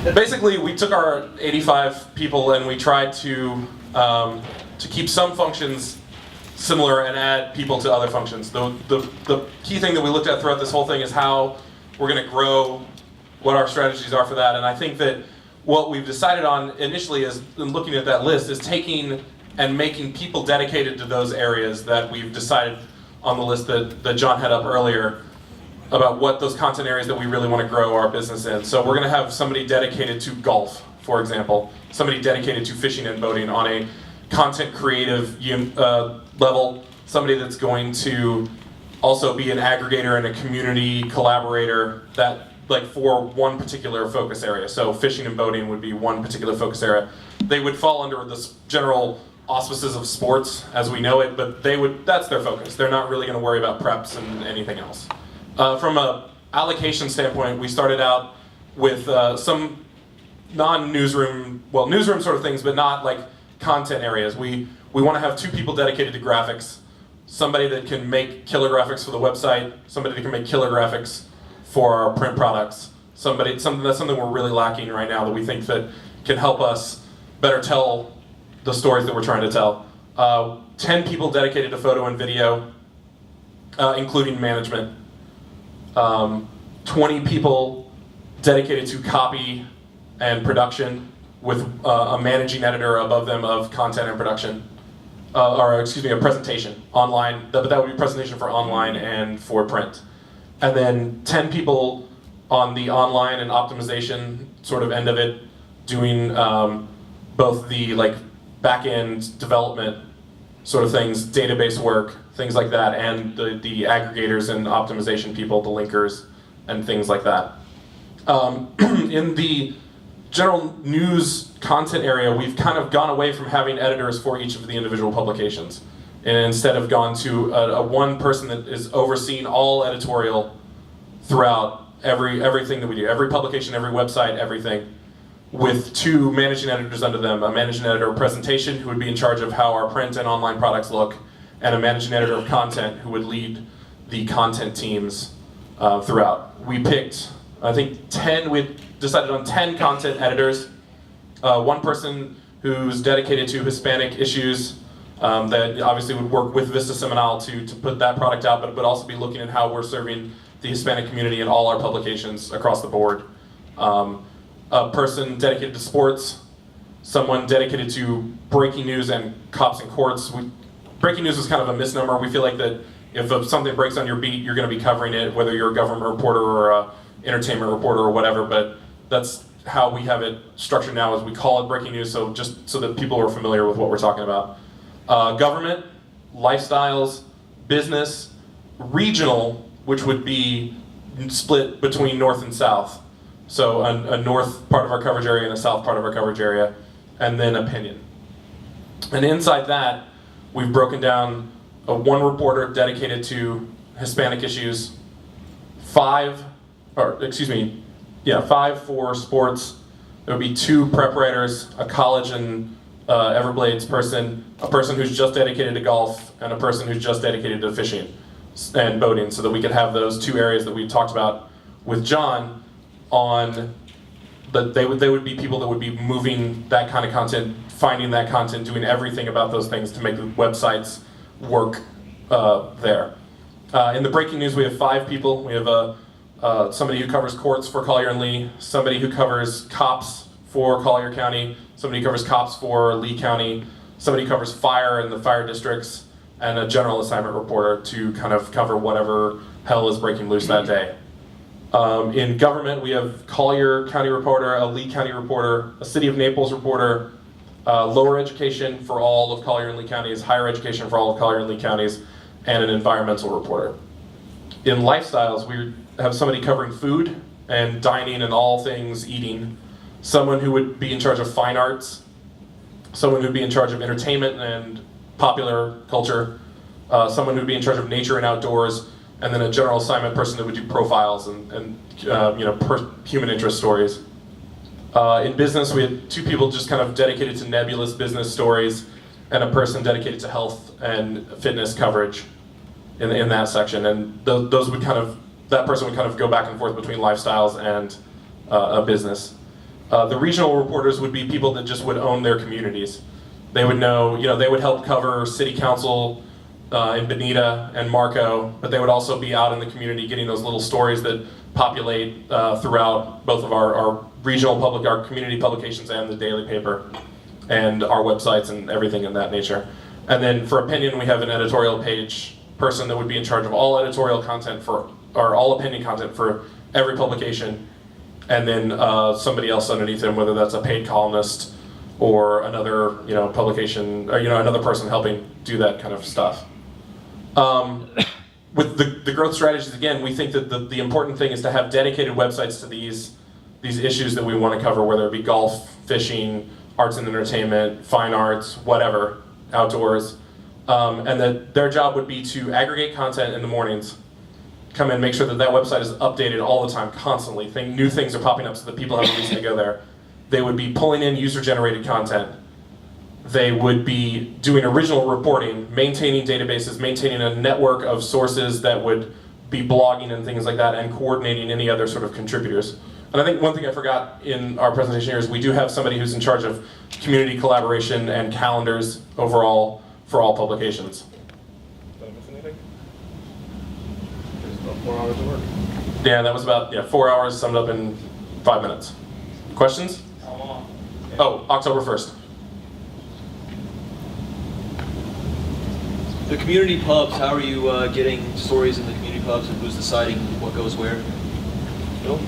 Basically, we took our 85 people and we tried to keep some functions similar and add people to other functions. The key thing that we looked at throughout this whole thing is how we're going to grow, what our strategies are for that, and I think that what we've decided on initially is, in looking at that list, is taking and making people dedicated to those areas that we've decided on the list that John had up earlier about what those content areas that we really want to grow our business in. So we're going to have somebody dedicated to golf, for example, somebody dedicated to fishing and boating on a content creative level, somebody that's going to also be an aggregator and a community collaborator that, like, for one particular focus area. So fishing and boating would be one particular focus area. They would fall under the general auspices of sports as we know it, but that's their focus. They're not really going to worry about preps and anything else. From a allocation standpoint, we started out with some non-newsroom, well, newsroom sort of things, but not like content areas. We want to have 2 people dedicated to graphics, somebody that can make killer graphics for the website, somebody that can make killer graphics for our print products, that's something we're really lacking right now that we think that can help us better tell the stories that we're trying to tell. 10 people dedicated to photo and video, including management. 20 people dedicated to copy and production with a managing editor above them of content and production. A presentation online, but that would be a presentation for online and for print. And then 10 people on the online and optimization sort of end of it, doing both the back-end development sort of things, database work, things like that, and the aggregators and optimization people, the linkers, and things like that. In the general news content area, we've kind of gone away from having editors for each of the individual publications, and instead have gone to a one person that is overseeing all editorial throughout everything that we do, every publication, every website, everything, with 2 managing editors under them, a managing editor of presentation who would be in charge of how our print and online products look, and a managing editor of content who would lead the content teams throughout. We picked, I think, we decided on 10 content editors, 1 person who's dedicated to Hispanic issues, that obviously would work with Vista Seminole to put that product out, but also be looking at how we're serving the Hispanic community in all our publications across the board. A person dedicated to sports, someone dedicated to breaking news and cops and courts. Breaking news is kind of a misnomer. We feel like that if something breaks on your beat, you're going to be covering it, whether you're a government reporter or a entertainment reporter or whatever, but that's how we have it structured now, is we call it breaking news, so just so that people are familiar with what we're talking about. Government, lifestyles, business, regional, which would be split between north and south. So a north part of our coverage area and a south part of our coverage area, and then opinion. And inside that, we've broken down one reporter dedicated to Hispanic issues, 5 for sports. There would be 2 prep writers, a college and Everblades person, a person who's just dedicated to golf, and a person who's just dedicated to fishing and boating, so that we could have those 2 areas that we talked about with John on. They would be people that would be moving that kind of content, finding that content, doing everything about those things to make the websites work there. In the breaking news, we have 5 people. We have somebody who covers courts for Collier and Lee, somebody who covers cops for Collier County, somebody who covers cops for Lee County, somebody who covers fire in the fire districts, and a general assignment reporter to kind of cover whatever hell is breaking loose that day. In government, we have Collier County reporter, a Lee County reporter, a City of Naples reporter, lower education for all of Collier and Lee counties, higher education for all of Collier and Lee counties, and an environmental reporter. In lifestyles, we have somebody covering food and dining and all things eating, someone who would be in charge of fine arts, someone who would be in charge of entertainment and popular culture, someone who would be in charge of nature and outdoors, and then a general assignment person that would do profiles and human interest stories. In business, we had 2 people just kind of dedicated to nebulous business stories, and a person dedicated to health and fitness coverage in that section. And those would that person would kind of go back and forth between lifestyles and a business. The regional reporters would be people that just would own their communities. They would know, they would help cover city council in Bonita and Marco, but they would also be out in the community getting those little stories that populate throughout both of our regional our community publications and the daily paper and our websites and everything in that nature. And then for opinion, we have an editorial page person that would be in charge of all editorial content or all opinion content for every publication. And then somebody else underneath them, whether that's a paid columnist or another publication, or another person helping do that kind of stuff. With the growth strategies, again, we think that the important thing is to have dedicated websites to these issues that we want to cover, whether it be golf, fishing, arts and entertainment, fine arts, whatever, outdoors. And that their job would be to aggregate content in the mornings, come in, make sure that website is updated all the time, constantly. New things are popping up so that people have a reason to go there. They would be pulling in user-generated content. They would be doing original reporting, maintaining databases, maintaining a network of sources that would be blogging and things like that, and coordinating any other sort of contributors. And I think one thing I forgot in our presentation here is we do have somebody who's in charge of community collaboration and calendars overall for all publications. Did I miss anything? There's about 4 hours of work. Yeah, that was about 4 hours summed up in 5 minutes. Questions? How long? Oh, October 1st. The community pubs, how are you getting stories in the community pubs, and who's deciding what goes where? Bill?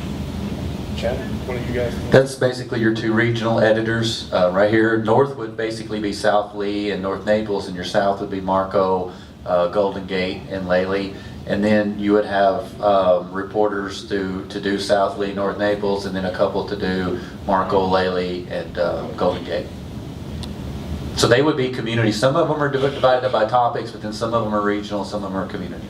Chad? One of you guys? That's basically your two regional editors right here. North would basically be South Lee and North Naples, and your south would be Marco, Golden Gate, and Lely. And then you would have reporters to do South Lee, North Naples, and then a couple to do Marco, Lely, and Golden Gate. So they would be community. Some of them are divided by topics, but then some of them are regional, some of them are community.